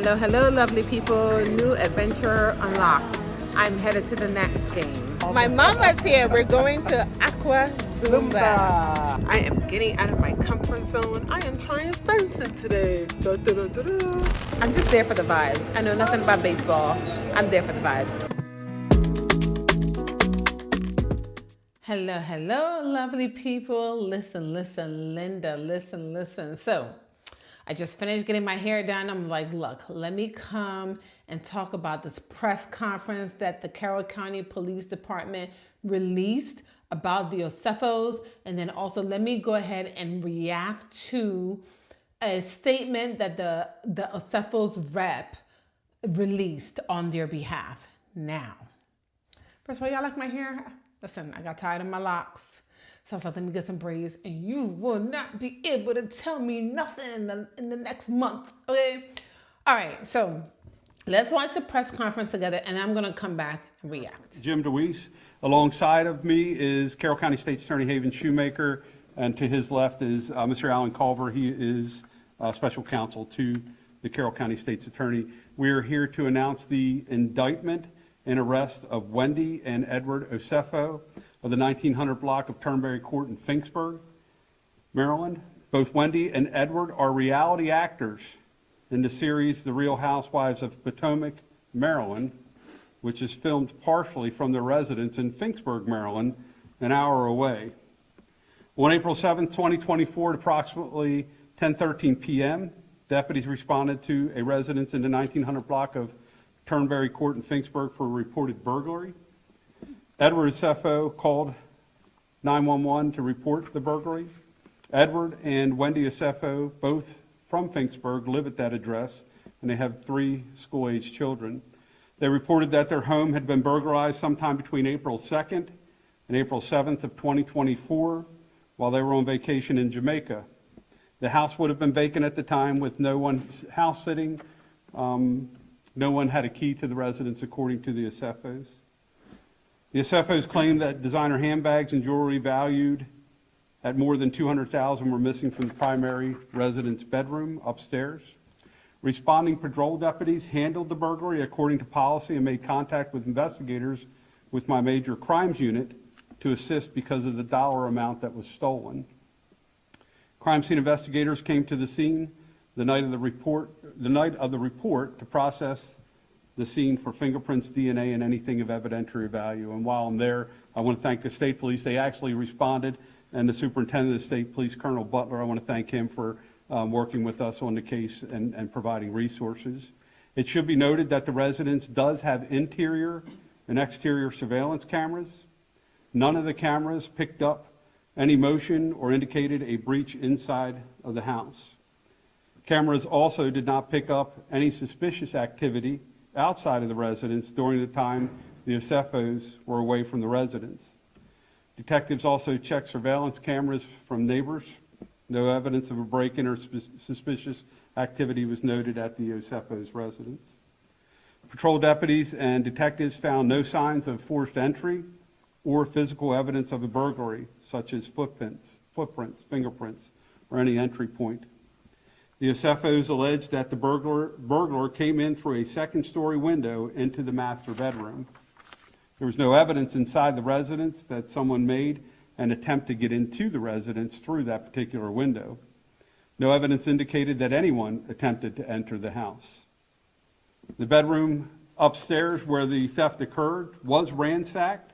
Hello, lovely people. New adventure unlocked. I'm headed to the next game. My mama's here. We're going to Aqua Zumba. I am getting out of my comfort zone. I am trying fencing today. Da, da, da, da, da. I'm just there for the vibes. I know nothing about baseball. I'm there for the vibes. Hello, lovely people. Listen, Linda, listen. So, I just finished getting my hair done. I'm like, look, let me come and talk about this press conference that the Carroll County Police Department released about the Osefos. And then also let me go ahead and react to a statement that the Osefos rep released on their behalf. Now, first of all, y'all like my hair? Listen, I got tired of my locks. So I was like, let me get some braids, and you will not be able to tell me nothing in the next month, okay? All right, so let's watch the press conference together, and I'm gonna come back and react. Jim DeWeese. Alongside of me is Carroll County State's Attorney Haven Shoemaker, and to his left is Mr. Alan Culver. He is special counsel to the Carroll County State's Attorney. We are here to announce the indictment and arrest of Wendy and Edward Osefo of the 1900 block of Turnberry Court in Finksburg, Maryland. Both Wendy and Edward are reality actors in the series The Real Housewives of Potomac, Maryland, which is filmed partially from their residence in Finksburg, Maryland, an hour away. On April 7, 2024, at approximately 10:13 p.m., deputies responded to a residence in the 1900 block of Turnberry Court in Finksburg for a reported burglary. Edward Osefo called 911 to report the burglary. Edward and Wendy Osefo, both from Finksburg, live at that address, and they have 3 school-aged children. They reported that their home had been burglarized sometime between April 2nd and April 7th of 2024 while they were on vacation in Jamaica. The house would have been vacant at the time with no one house sitting. No one had a key to the residence, according to the Osefos. The Osefos claimed that designer handbags and jewelry valued at more than $200,000 were missing from the primary residence bedroom upstairs. Responding patrol deputies handled the burglary according to policy and made contact with investigators with my major crimes unit to assist because of the dollar amount that was stolen. Crime scene investigators came to the scene the night of the report to process the scene for fingerprints, DNA, and anything of evidentiary value. And while I'm there, I want to thank the state police. They actually responded, and the superintendent of the state police, Colonel Butler, I want to thank him for working with us on the case and providing resources. It should be noted that the residence does have interior and exterior surveillance cameras. None of the cameras picked up any motion or indicated a breach inside of the house. Cameras also did not pick up any suspicious activity outside of the residence during the time the Osefos were away from the residence. Detectives also checked surveillance cameras from neighbors. No evidence of a break-in or suspicious activity was noted at the Osefos' residence. Patrol deputies and detectives found no signs of forced entry or physical evidence of a burglary, such as footprints, fingerprints, or any entry point. The Osefos alleged that the burglar came in through a second-story window into the master bedroom. There was no evidence inside the residence that someone made an attempt to get into the residence through that particular window. No evidence indicated that anyone attempted to enter the house. The bedroom upstairs where the theft occurred was ransacked.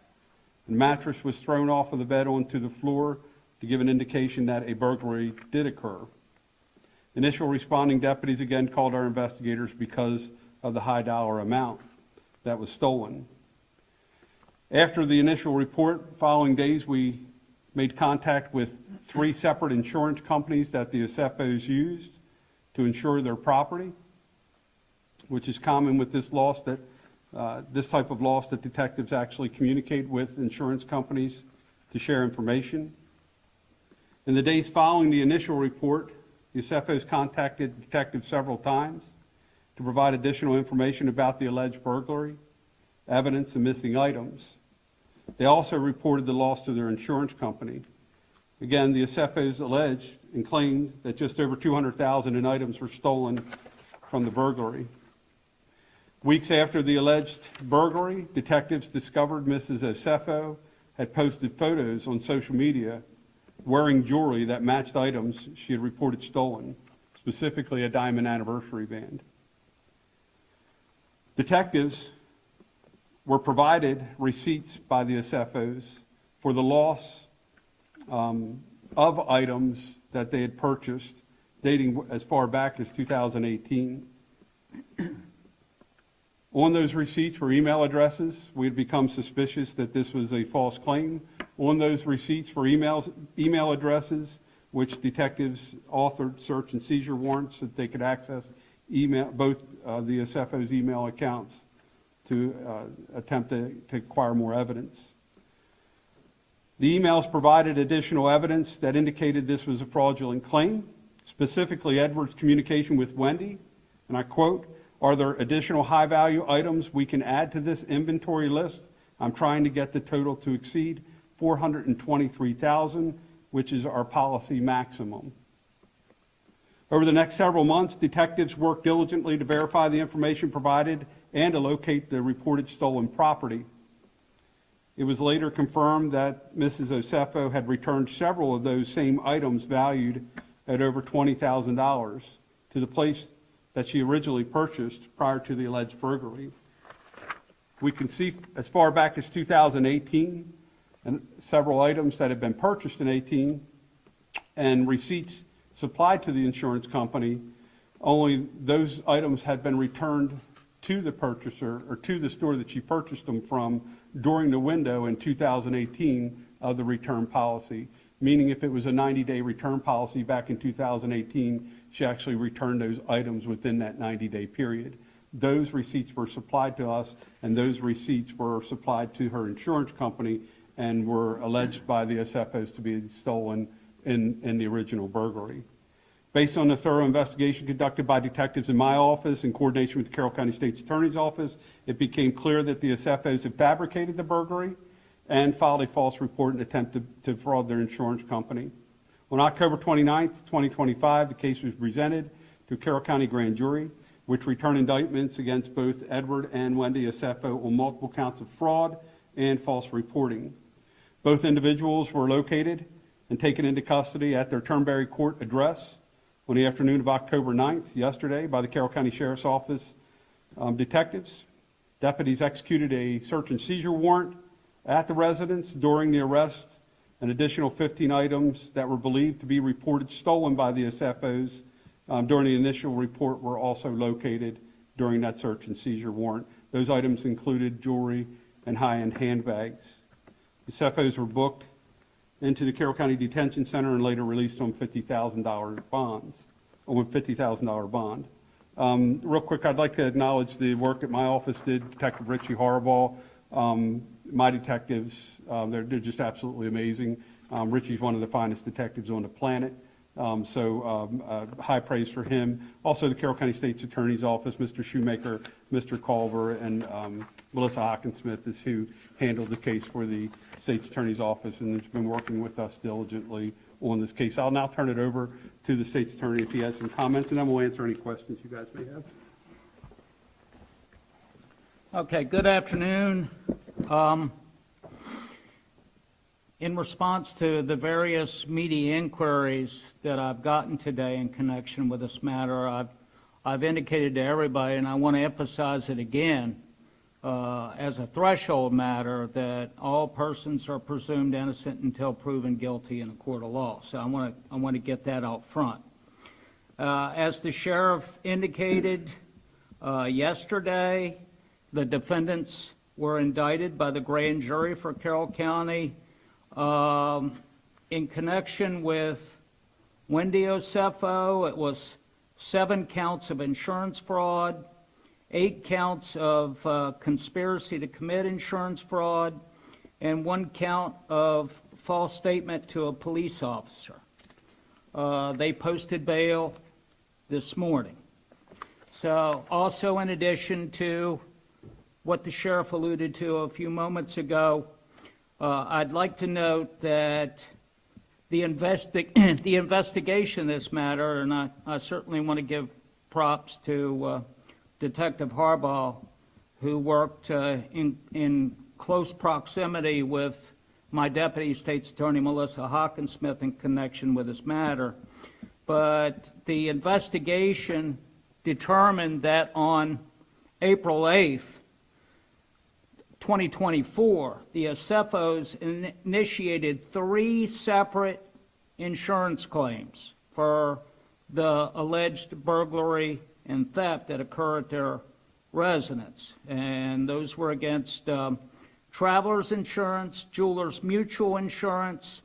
The mattress was thrown off of the bed onto the floor to give an indication that a burglary did occur. Initial responding deputies again called our investigators because of the high dollar amount that was stolen. After the initial report, following days, we made contact with 3 separate insurance companies that the Osefos used to insure their property, which is common with this loss that this type of loss that detectives actually communicate with insurance companies to share information. In the days following the initial report, the Osefos contacted detectives several times to provide additional information about the alleged burglary, evidence, and missing items. They also reported the loss to their insurance company. Again, the Osefos alleged and claimed that just over $200,000 in items were stolen from the burglary. Weeks after the alleged burglary, detectives discovered Mrs. Osefo had posted photos on social media wearing jewelry that matched items she had reported stolen, specifically a diamond anniversary band. Detectives were provided receipts by the Osefos for the loss of items that they had purchased dating as far back as 2018. On those receipts were email addresses. We had become suspicious that this was a false claim. On those receipts were email addresses, which detectives authored search and seizure warrants so that they could access both the Osefos' email accounts to attempt to acquire more evidence. The emails provided additional evidence that indicated this was a fraudulent claim, specifically Edward's communication with Wendy, and I quote, "Are there additional high-value items we can add to this inventory list? I'm trying to get the total to exceed $423,000, which is our policy maximum." Over the next several months, detectives worked diligently to verify the information provided and to locate the reported stolen property. It was later confirmed that Mrs. Osefo had returned several of those same items valued at over $20,000 to the place that she originally purchased prior to the alleged burglary. We can see as far back as 2018 and several items that had been purchased in 18 and receipts supplied to the insurance company, only those items had been returned to the purchaser or to the store that she purchased them from during the window in 2018 of the return policy. Meaning if it was a 90-day return policy back in 2018, she actually returned those items within that 90-day period. Those receipts were supplied to us, and those receipts were supplied to her insurance company and were alleged by the Osefos to be stolen in the original burglary. Based on the thorough investigation conducted by detectives in my office in coordination with the Carroll County State's Attorney's Office, it became clear that the Osefos had fabricated the burglary and filed a false report in an attempt to defraud their insurance company. On October 29th, 2025, the case was presented to a Carroll County grand jury, which returned indictments against both Edward and Wendy Osefo on multiple counts of fraud and false reporting. Both individuals were located and taken into custody at their Turnberry Court address on the afternoon of October 9th, yesterday, by the Carroll County Sheriff's Office detectives. Deputies executed a search and seizure warrant at the residence during the arrest. An additional 15 items that were believed to be reported stolen by the Osefos during the initial report were also located during that search and seizure warrant. Those items included jewelry and high-end handbags. The Osefos were booked into the Carroll County Detention Center and later released on $50,000 bonds, on $50,000 bond. Real quick, I'd like to acknowledge the work that my office did. Detective Richie Harbaugh, my detectives, they're just absolutely amazing. Richie's one of the finest detectives on the planet, so high praise for him. Also, the Carroll County State's Attorney's Office, Mr. Shoemaker, Mr. Culver, and Melissa Hockensmith is who handled the case for the State's Attorney's Office and has been working with us diligently on this case. I'll now turn it over to the State's Attorney if he has some comments, and then we'll answer any questions you guys may have. Okay, good afternoon. In response to the various media inquiries that I've gotten today in connection with this matter, I've indicated to everybody, and I want to emphasize it again, as a threshold matter, that all persons are presumed innocent until proven guilty in a court of law. So I want to get that out front. As the sheriff indicated yesterday, the defendants were indicted by the grand jury for Carroll County in connection with Wendy Osefo. It was 7 counts of insurance fraud, 8 counts of conspiracy to commit insurance fraud, and 1 count of false statement to a police officer. They posted bail this morning. So also, in addition to what the sheriff alluded to a few moments ago, I'd like to note that the investigation of this matter, and I certainly want to give props to Detective Harbaugh, who worked in close proximity with my Deputy State's Attorney, Melissa Hockensmith, in connection with this matter. But the investigation determined that on April 8th, 2024, the Osefos initiated 3 separate insurance claims for the alleged burglary and theft that occurred at their residence. And those were against Travelers Insurance, Jewelers Mutual Insurance,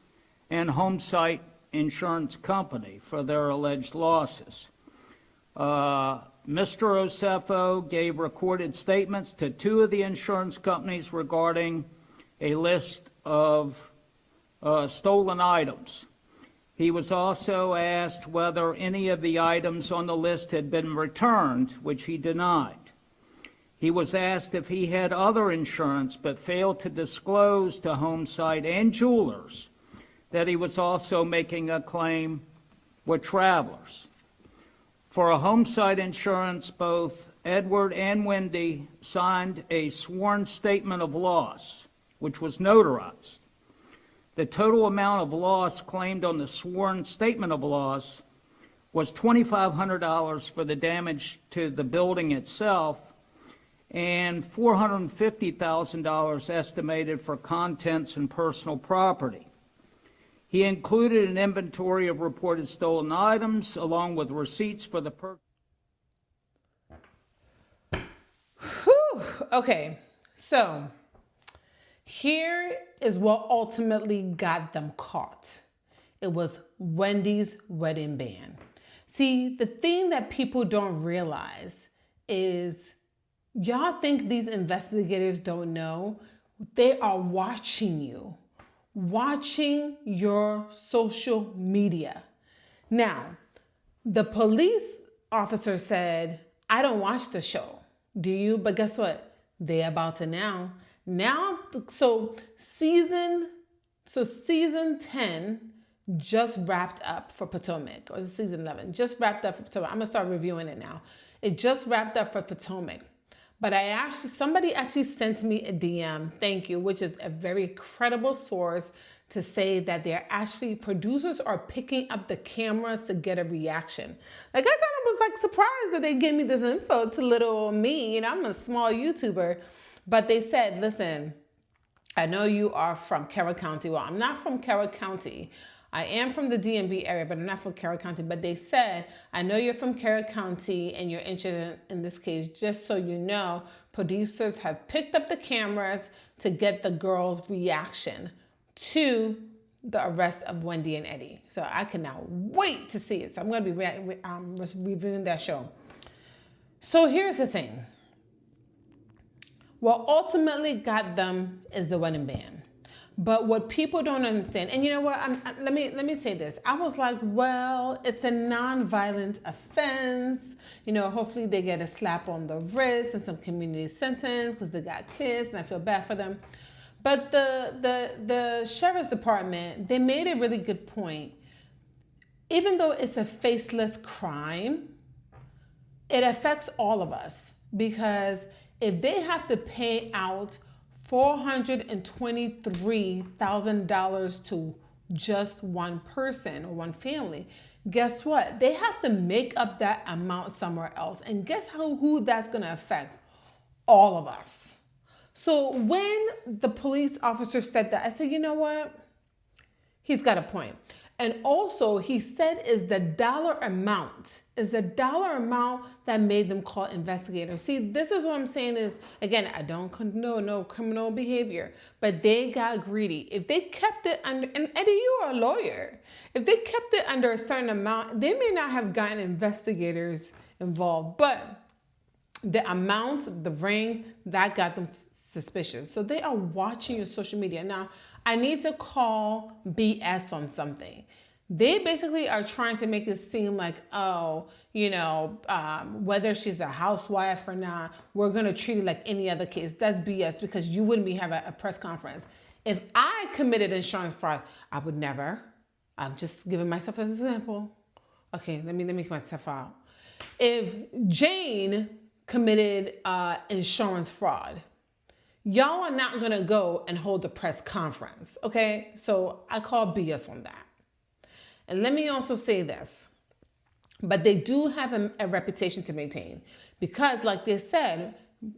and Homesite Insurance Company for their alleged losses. Mr. Osefo gave recorded statements to 2 of the insurance companies regarding a list of stolen items. He was also asked whether any of the items on the list had been returned, which he denied. He was asked if he had other insurance but failed to disclose to Homesite and Jewelers that he was also making a claim with Travelers. For a Homesite insurance, both Edward and Wendy signed a sworn statement of loss, which was notarized. The total amount of loss claimed on the sworn statement of loss was $2,500 for the damage to the building itself and $450,000 estimated for contents and personal property. He included an inventory of reported stolen items along with receipts for the purchase. Okay, so here is what ultimately got them caught. It was Wendy's wedding band. See, the thing that people don't realize is y'all think these investigators don't know. They are watching you. Watching your social media. Now, the police officer said, I don't watch the show. Do you? But guess what? They're about to now. So season 10 just wrapped up for Potomac, or season 11 just wrapped up for Potomac. I'm gonna start reviewing it now. It just wrapped up for Potomac. But somebody actually sent me a DM, thank you, which is a very credible source to say that producers are picking up the cameras to get a reaction. Like, I kind of was like surprised that they gave me this info to little me. I'm a small YouTuber. But they said, listen, I know you are from Carroll County. Well, I'm not from Carroll County. I am from the DMV area, but I'm not from Carroll County. But they said, I know you're from Carroll County and you're interested in this case. Just so you know, producers have picked up the cameras to get the girls' reaction to the arrest of Wendy and Eddie. So I cannot wait to see it. So I'm going to be reviewing that show. So here's the thing. What ultimately got them is the wedding band. But what people don't understand, and you know what, let me say this. I was like, well, it's a non-violent offense. Hopefully they get a slap on the wrist and some community sentence because they got kids, and I feel bad for them. But the sheriff's department, they made a really good point. Even though it's a faceless crime, it affects all of us, because if they have to pay out $423,000 to just one person or one family, guess what? They have to make up that amount somewhere else. And guess who that's going to affect? All of us. So when the police officer said that, I said, you know what? He's got a point. And also he said is the dollar amount that made them call investigators. See, this is what I'm saying is, again, I don't condone no criminal behavior, but they got greedy. If they kept it under, and Eddie, you are a lawyer. If they kept it under a certain amount, they may not have gotten investigators involved, but the amount, the ring, that got them suspicious. So they are watching your social media. Now, I need to call BS on something. They basically are trying to make it seem like, whether she's a housewife or not, we're going to treat it like any other case. That's BS, because you wouldn't be having a press conference. If I committed insurance fraud, I would never. I'm just giving myself as an example. Okay, let me make myself out. If Jane committed insurance fraud, y'all are not going to go and hold a press conference, okay? So I call BS on that. And let me also say this, but they do have a reputation to maintain because, like they said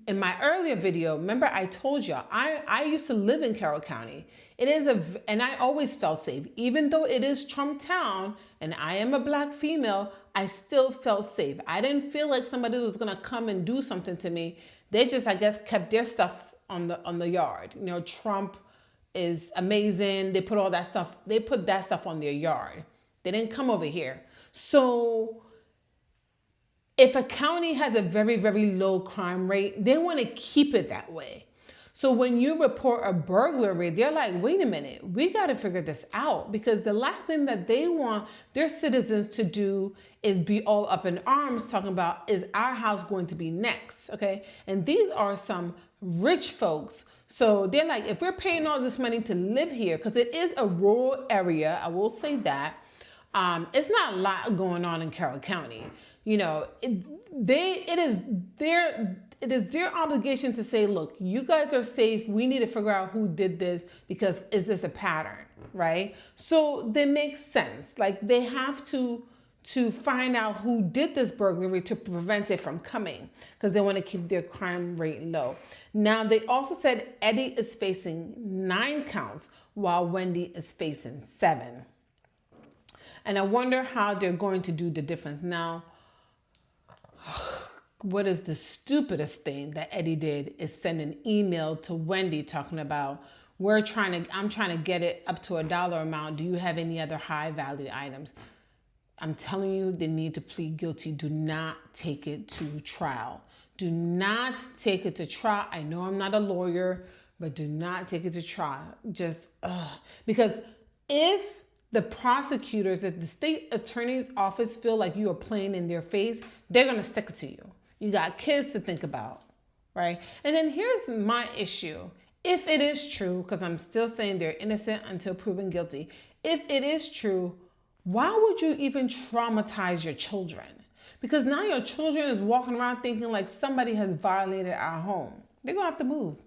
in my earlier video, remember I told y'all I used to live in Carroll County. And I always felt safe, even though it is Trump town and I am a black female. I still felt safe. I didn't feel like somebody was gonna come and do something to me. They just, I guess, kept their stuff on the yard. You know, Trump is amazing. They put all that stuff. They put that stuff on their yard. They didn't come over here. So if a county has a very, very low crime rate, they want to keep it that way. So when you report a burglary, they're like, wait a minute, we got to figure this out, because the last thing that they want their citizens to do is be all up in arms talking about, is our house going to be next? Okay. And these are some rich folks. So they're like, if we're paying all this money to live here, because it is a rural area, I will say that, it's not a lot going on in Carroll County. You know, it is their obligation to say, look, you guys are safe. We need to figure out who did this, because is this a pattern, right? So they make sense. Like, they have to find out who did this burglary to prevent it from coming, because they want to keep their crime rate low. Now, they also said Eddie is facing 9 counts while Wendy is facing 7. And I wonder how they're going to do the difference. Now, what is the stupidest thing that Eddie did is send an email to Wendy talking about, I'm trying to get it up to $1 amount. Do you have any other high value items? I'm telling you, they need to plead guilty. Do not take it to trial. Do not take it to trial. I know I'm not a lawyer, but do not take it to trial. Because if the prosecutors at the state attorney's office feel like you are playing in their face, they're going to stick it to you. You got kids to think about, right? And then here's my issue. If it is true, because I'm still saying they're innocent until proven guilty. If it is true, why would you even traumatize your children? Because now your children is walking around thinking like somebody has violated our home. They're going to have to move.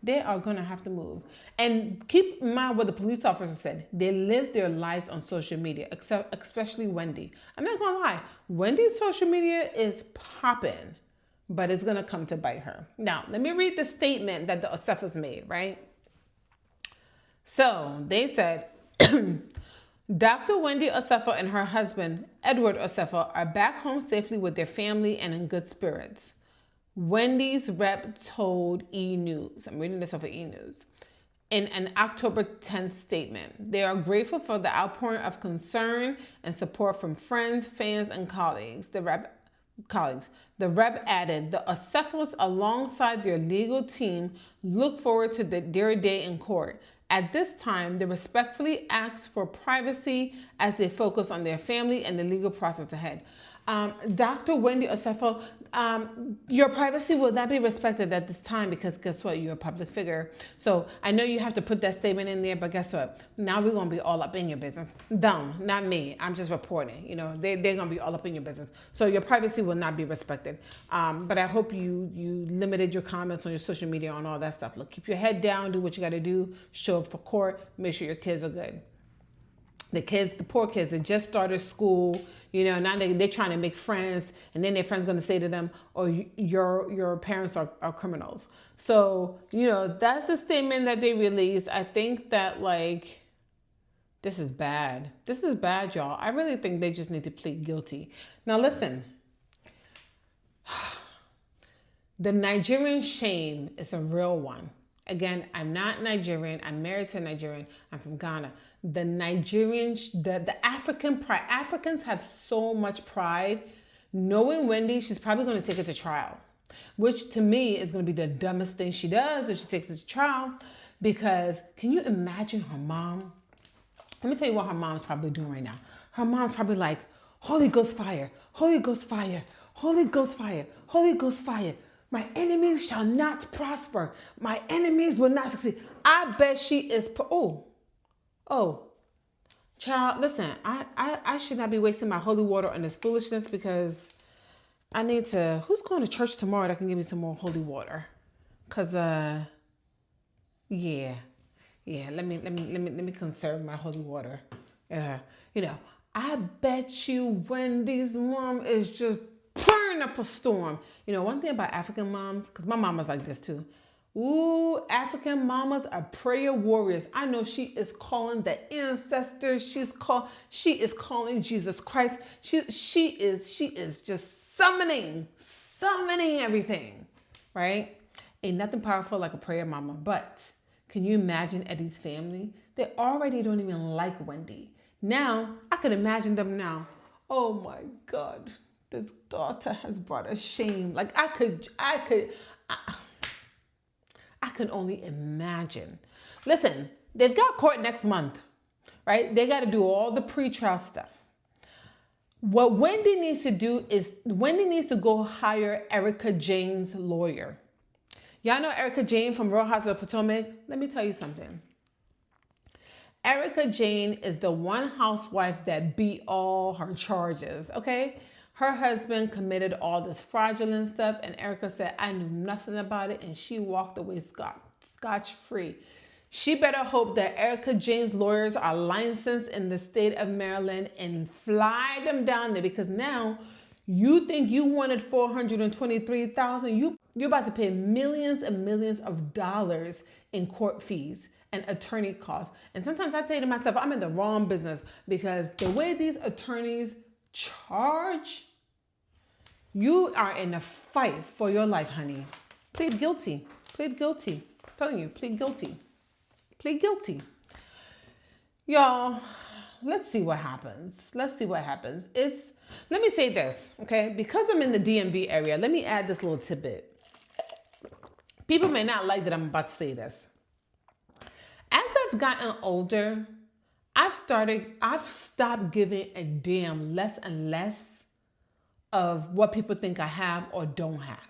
They are going to have to move. And keep in mind what the police officer said. They live their lives on social media, especially Wendy. I'm not going to lie. Wendy's social media is popping, but it's going to come to bite her. Now, let me read the statement that the Osefos made, right? So they said, Dr. Wendy Osefo and her husband, Edward Osefo, are back home safely with their family and in good spirits. Wendy's rep told E! News, I'm reading this off of E! News, in an October 10th statement. They are grateful for the outpouring of concern and support from friends, fans, and colleagues. The rep added, the Osefos, alongside their legal team, look forward to their day in court. At this time, they respectfully ask for privacy as they focus on their family and the legal process ahead. Dr. Wendy Osefo, your privacy will not be respected at this time, because guess what? You're a public figure. So I know you have to put that statement in there, but guess what? Now we're going to be all up in your business. Them, not me. I'm just reporting. You know, they're going to be all up in your business. So your privacy will not be respected. But I hope you limited your comments on your social media on all that stuff. Look, keep your head down, do what you got to do, show up for court, make sure your kids are good. The poor kids that just started school, you know, now they're trying to make friends, and then their friends going to say to them, oh, your parents are criminals. So, you know, that's the statement that they released. I think that, like, this is bad. This is bad, y'all. I really think they just need to plead guilty. Now, listen. The Nigerian shame is a real one. Again, I'm not Nigerian. I'm married to a Nigerian. I'm from Ghana. The Nigerian, the African pride. Africans have so much pride. Knowing Wendy, she's probably going to take it to trial, which to me is going to be the dumbest thing she does if she takes it to trial. Because can you imagine her mom? Let me tell you what her mom's probably doing right now. Her mom's probably like, Holy Ghost fire, Holy Ghost fire, Holy Ghost fire, Holy Ghost fire. My enemies shall not prosper. My enemies will not succeed. I bet she is. Child, listen, I should not be wasting my holy water on this foolishness, because I need to, who's going to church tomorrow that can give me some more holy water? Cause yeah, let me conserve my holy water. You know, I bet you Wendy's mom is just pouring up a storm. You know, one thing about African moms, because my mama's like this too. Ooh, African mamas are prayer warriors. I know she is calling the ancestors. She is calling Jesus Christ. She is just summoning everything, right? Ain't nothing powerful like a prayer mama. But can you imagine Eddie's family? They already don't even like Wendy. Now, I could imagine them now. Oh my God, this daughter has brought us shame. Like I could only imagine. Listen, they've got court next month, right? They got to do all the pre-trial stuff. What Wendy needs to do is Wendy needs to go hire Erica Jane's lawyer. Y'all know Erica Jane from Real Housewives of Potomac? Let me tell you something. Erica Jane is the one housewife that beat all her charges, okay? Her husband committed all this fraudulent stuff, and Erica said, I knew nothing about it, and she walked away scotch-free. She better hope that Erica Jane's lawyers are licensed in the state of Maryland and fly them down there, because now you think you wanted $423,000. You're about to pay millions and millions of dollars in court fees and attorney costs. And sometimes I say to myself, I'm in the wrong business, because the way these attorneys charge, you are in a fight for your life, honey. Plead guilty. Plead guilty. I'm telling you, plead guilty. Plead guilty. Y'all, let's see what happens. Let's see what happens. Let me say this, okay? Because I'm in the DMV area, let me add this little tidbit. People may not like that I'm about to say this. As I've gotten older, I've stopped giving a damn less and less of what people think I have or don't have.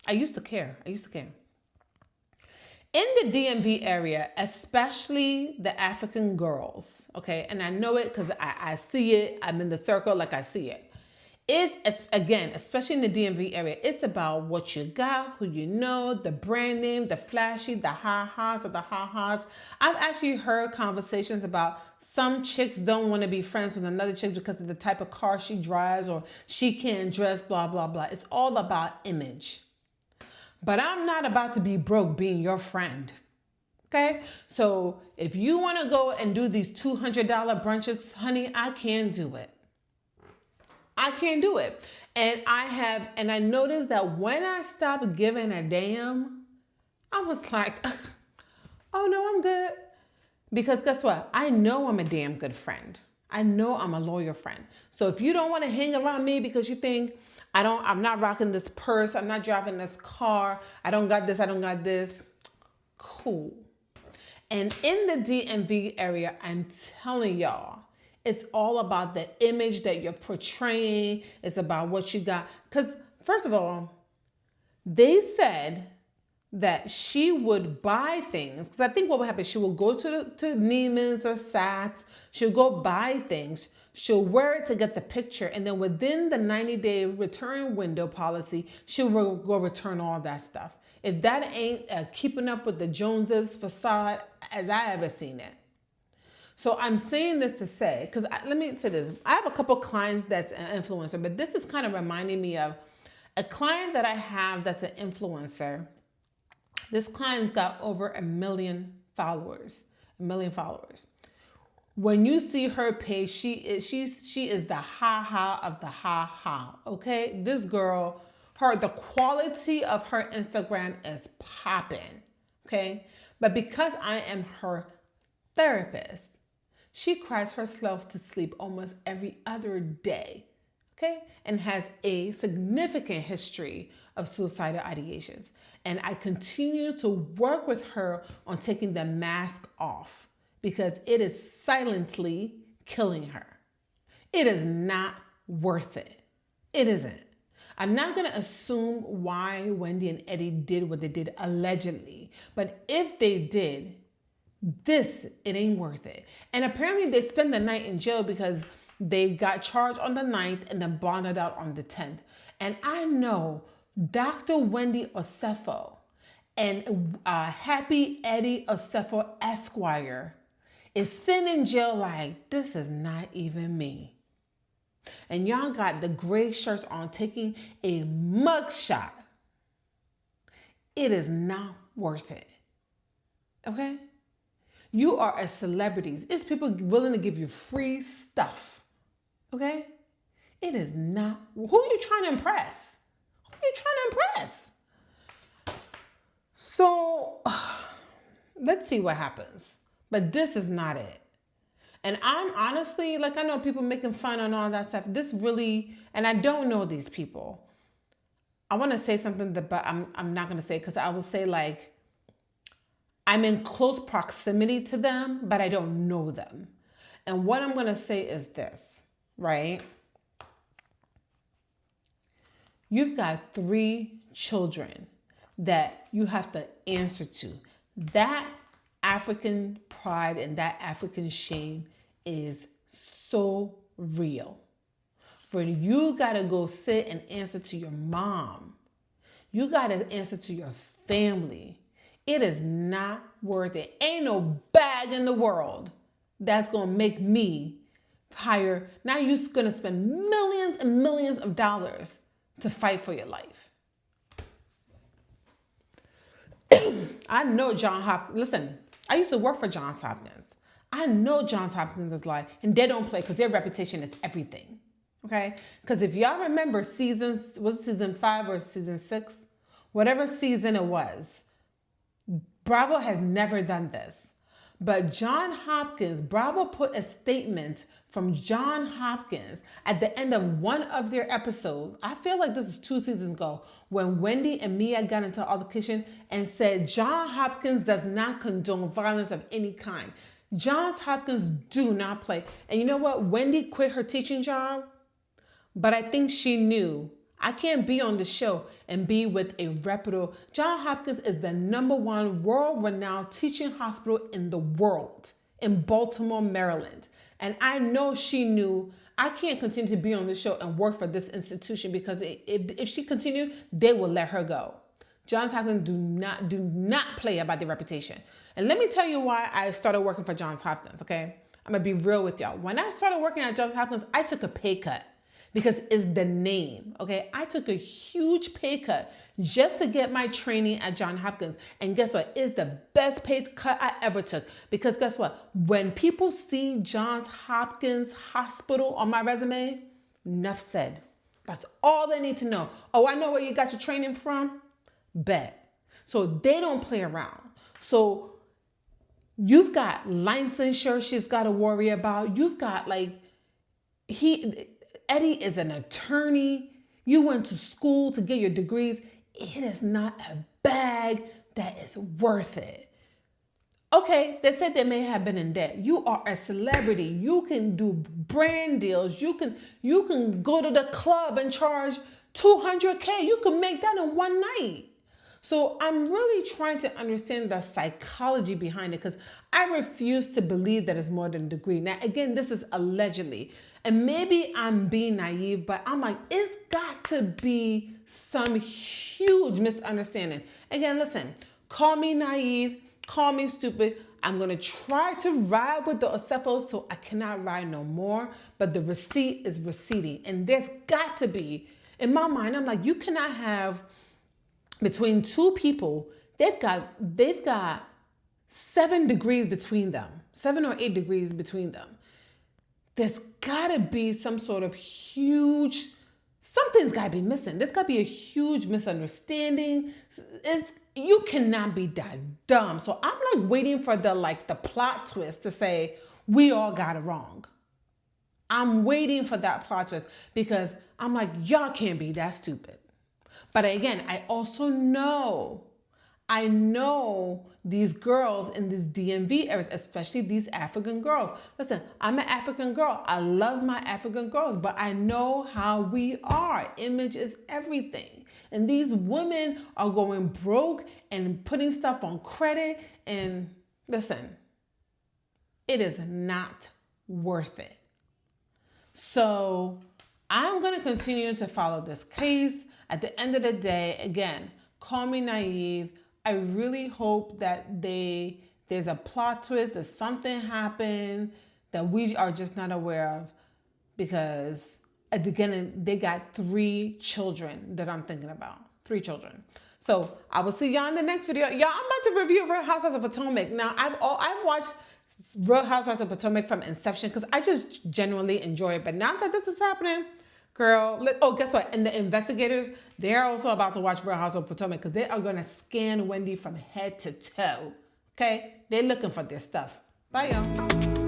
I used to care. In the DMV area, especially the African girls, okay, and I know it because I see it, I'm in the circle, like I see it. Again, especially in the DMV area, it's about what you got, who you know, the brand name, the flashy, the ha-has or the ha-has. I've actually heard conversations about some chicks don't want to be friends with another chick because of the type of car she drives or she can't dress, blah, blah, blah. It's all about image. But I'm not about to be broke being your friend. Okay? So if you want to go and do these $200 brunches, honey, I can do it. I can't do it. And I noticed that when I stopped giving a damn, I was like, oh no, I'm good. Because guess what? I know I'm a damn good friend. I know I'm a loyal friend. So if you don't want to hang around me because you think I'm not rocking this purse, I'm not driving this car, I don't got this, cool. And in the DMV area, I'm telling y'all, it's all about the image that you're portraying. It's about what you got. Because first of all, they said that she would buy things. Because I think what would happen, she will go to Neiman's or Saks. She'll go buy things. She'll wear it to get the picture. And then within the 90-day return window policy, she'll go return all that stuff. If that ain't keeping up with the Joneses facade as I ever seen it. So I'm saying this to say, because let me say this. I have a couple clients that's an influencer, but this is kind of reminding me of a client that I have that's an influencer. This client's got over 1 million followers. When you see her page, she is the ha-ha of the ha-ha, okay? This girl, the quality of her Instagram is popping, okay? But because I am her therapist, she cries herself to sleep almost every other day, okay? And has a significant history of suicidal ideations. And I continue to work with her on taking the mask off because it is silently killing her. It is not worth it. It isn't. I'm not going to assume why Wendy and Eddie did what they did allegedly, but if they did, it ain't worth it. And apparently they spend the night in jail because They got charged on the 9th and then bonded out on the 10th. And I know Dr. Wendy Osefo and Happy Eddie Osefo Esquire is sitting in jail like, this is not even me. And y'all got the gray shirts on taking a mug shot. It is not worth it. Okay? You are a celebrity. It's people willing to give you free stuff. Okay? It is not. Who are you trying to impress? Who are you trying to impress? So, let's see what happens. But this is not it. And I'm honestly, like, I know people making fun and all that stuff. This really, and I don't know these people. I want to say something, but I'm not going to say it because I will say, like, I'm in close proximity to them, but I don't know them. And what I'm going to say is this, right? You've got 3 children that you have to answer to. That African pride and that African shame is so real. For you got to go sit and answer to your mom. You got to answer to your family. It is not worth it. Ain't no bag in the world that's going to make me hire. Now you're going to spend millions and millions of dollars to fight for your life. I know Johns Hopkins. Listen, I used to work for Johns Hopkins. I know Johns Hopkins is like, and they don't play because their reputation is everything. Okay? Because if y'all remember was it season 5 or season 6? Whatever season it was, Bravo has never done this. But Johns Hopkins, Bravo put a statement from Johns Hopkins at the end of one of their episodes. I feel like this is 2 seasons ago when Wendy and Mia got into altercation and said Johns Hopkins does not condone violence of any kind. Johns Hopkins do not play. And you know what? Wendy quit her teaching job, but I think she knew I can't be on the show and be with a reputable. Johns Hopkins is the #1 world-renowned teaching hospital in the world in Baltimore, Maryland. And I know she knew I can't continue to be on the show and work for this institution because if she continued, they will let her go. Johns Hopkins do not play about their reputation. And let me tell you why I started working for Johns Hopkins, okay? I'm going to be real with y'all. When I started working at Johns Hopkins, I took a pay cut. Because it's the name, okay? I took a huge pay cut just to get my training at Johns Hopkins. And guess what? It's the best pay cut I ever took. Because guess what? When people see Johns Hopkins Hospital on my resume, enough said. That's all they need to know. Oh, I know where you got your training from? Bet. So they don't play around. So you've got licensure she's got to worry about. You've got Eddie is an attorney. You went to school to get your degrees. It is not a bag that is worth it. Okay, they said they may have been in debt. You are a celebrity. You can do brand deals. You can go to the club and charge $200K. You can make that in one night. So I'm really trying to understand the psychology behind it because I refuse to believe that it's more than a degree. Now, again, this is allegedly. And maybe I'm being naive, but I'm like, it's got to be some huge misunderstanding. Again, listen, call me naive, call me stupid. I'm going to try to ride with the Osefos so I cannot ride no more. But the receipt is receipting. And there's got to be, in my mind, I'm like, you cannot have between 2 people, they've got 7 degrees between them, 7 or 8 degrees between them. There's gotta be some sort of something's gotta be missing. There's gotta be a huge misunderstanding. You cannot be that dumb. So I'm like waiting for the plot twist to say, we all got it wrong. I'm waiting for that plot twist because I'm like, y'all can't be that stupid. But again, I know these girls in these DMV areas, especially these African girls. Listen, I'm an African girl. I love my African girls, but I know how we are. Image is everything. And these women are going broke and putting stuff on credit. And listen, it is not worth it. So I'm going to continue to follow this case. At the end of the day, again, call me naive. I really hope that there's a plot twist, that something happened that we are just not aware of, because at the beginning, they got 3 children that I'm thinking about. 3 children. So I will see y'all in the next video. Y'all, I'm about to review Real Housewives of Potomac. Now, I've watched Real Housewives of Potomac from inception because I just genuinely enjoy it. But now that this is happening, girl, guess what? And the investigators, they're also about to watch Real Housewives of Potomac because they are going to scan Wendy from head to toe. Okay? They're looking for this stuff. Bye, y'all.